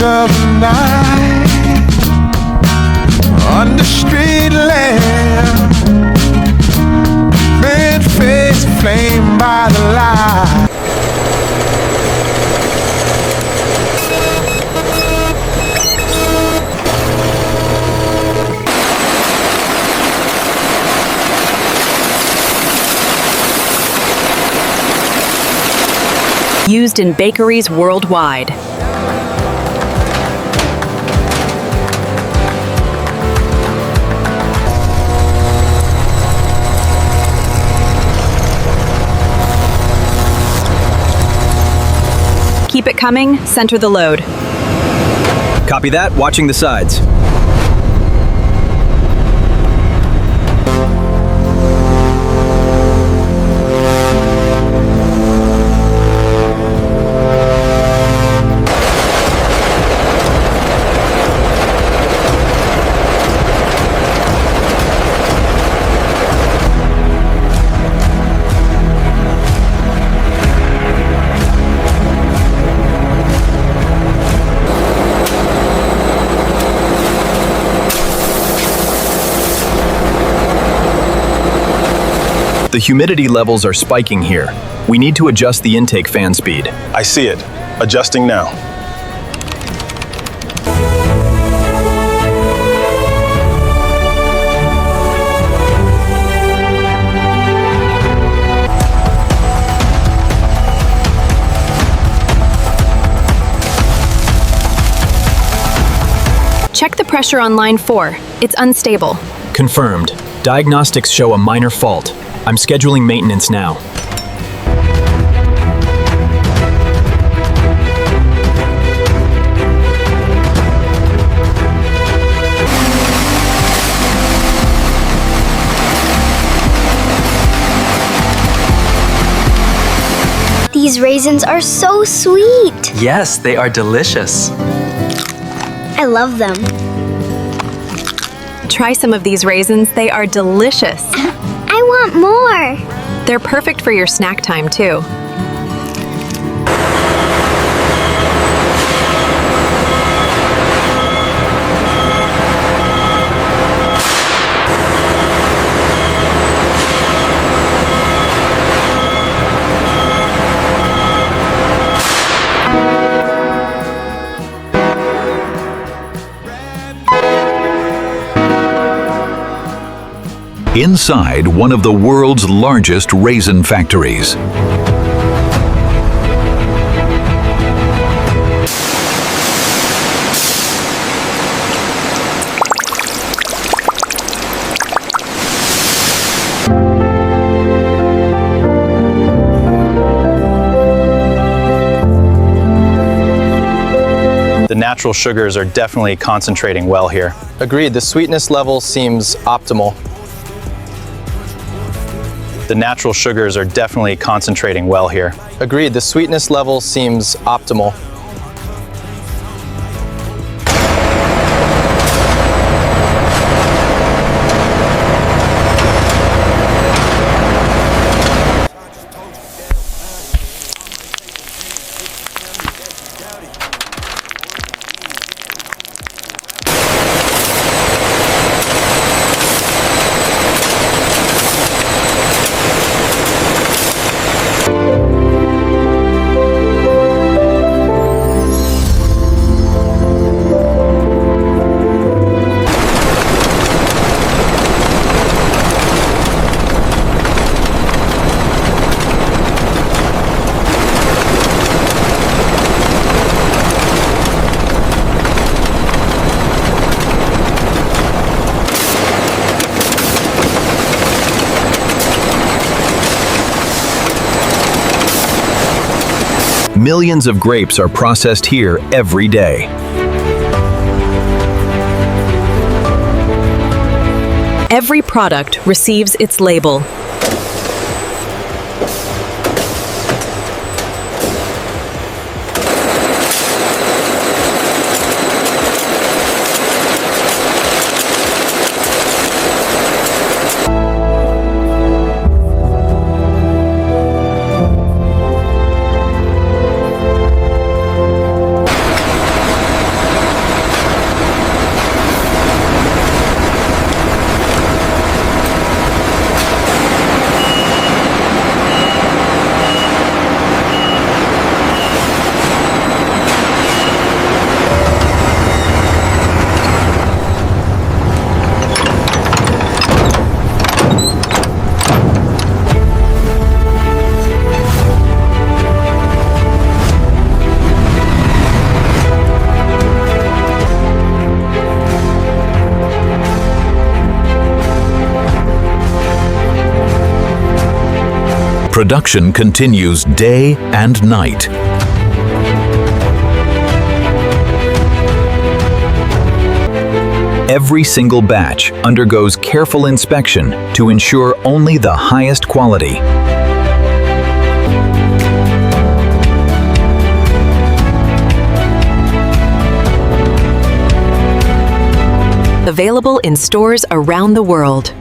of the night, under street lamp, red face flamed by the light. Used in bakeries worldwide. Keep it coming, center the load. Copy that, watching the sides. The humidity levels are spiking here. We need to adjust the intake fan speed. I see it. Adjusting now. Check the pressure on line 4. It's unstable. Confirmed. Diagnostics show a minor fault. I'm scheduling maintenance now. These raisins are so sweet. Yes, they are delicious. I love them. Try some of these raisins. They are delicious. I want more. They're perfect for your snack time, too. Inside one of the world's largest raisin factories. The natural sugars are definitely concentrating well here. Agreed, the sweetness level seems optimal. The natural sugars are definitely concentrating well here. Agreed, the sweetness level seems optimal. Millions of grapes are processed here every day. Every product receives its label. Production continues day and night. Every single batch undergoes careful inspection to ensure only the highest quality. Available in stores around the world.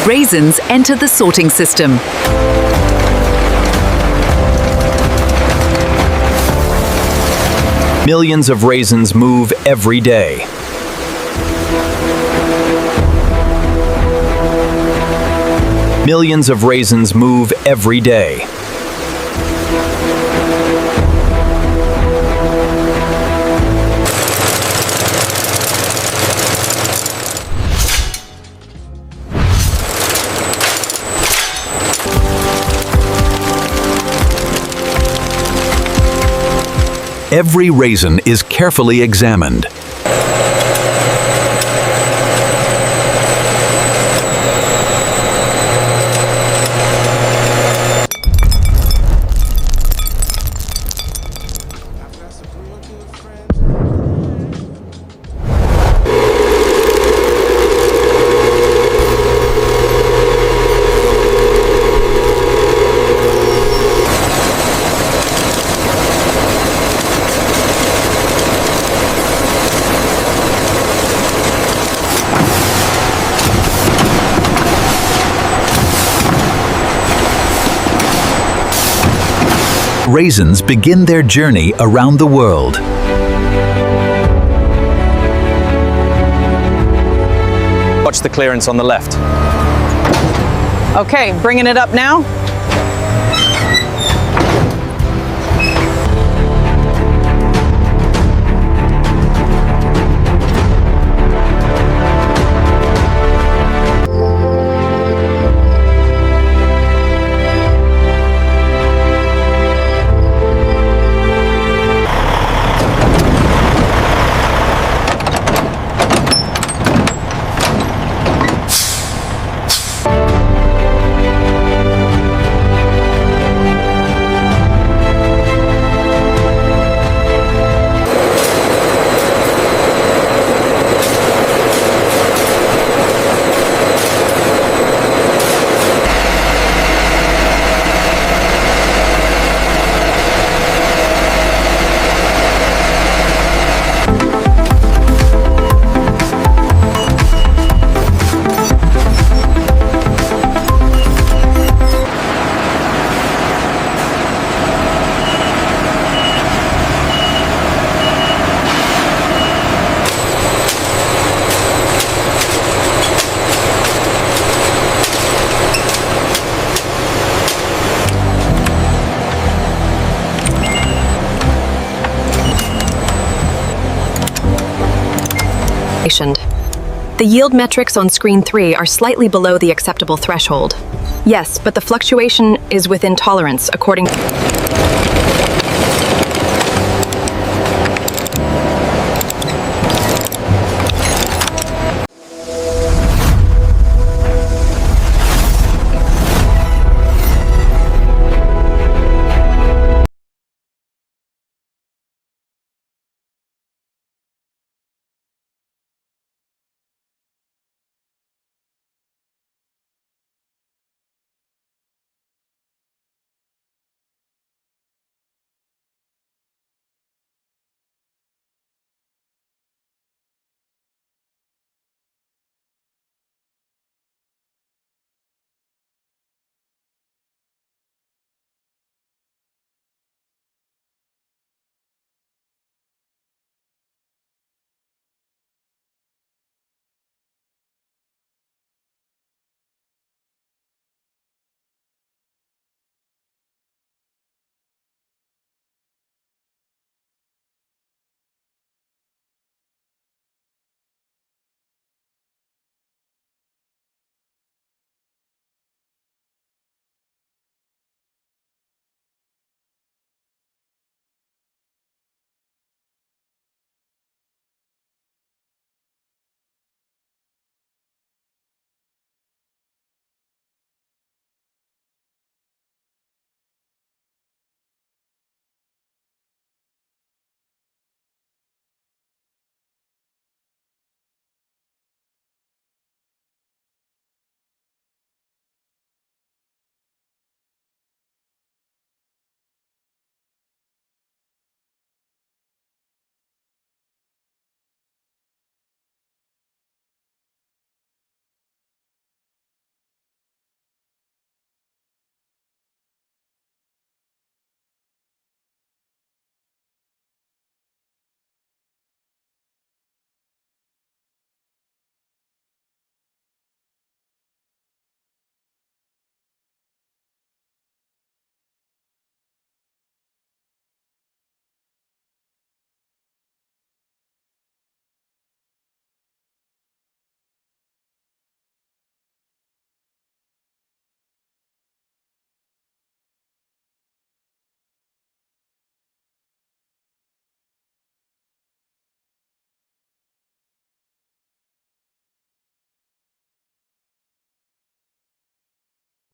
Raisins enter the sorting system. Millions of raisins move every day. Millions of raisins move every day. Every raisin is carefully examined. Raisins begin their journey around the world. Watch the clearance on the left. Okay, bringing it up now. The yield metrics on screen 3 are slightly below the acceptable threshold. Yes, but the fluctuation is within tolerance according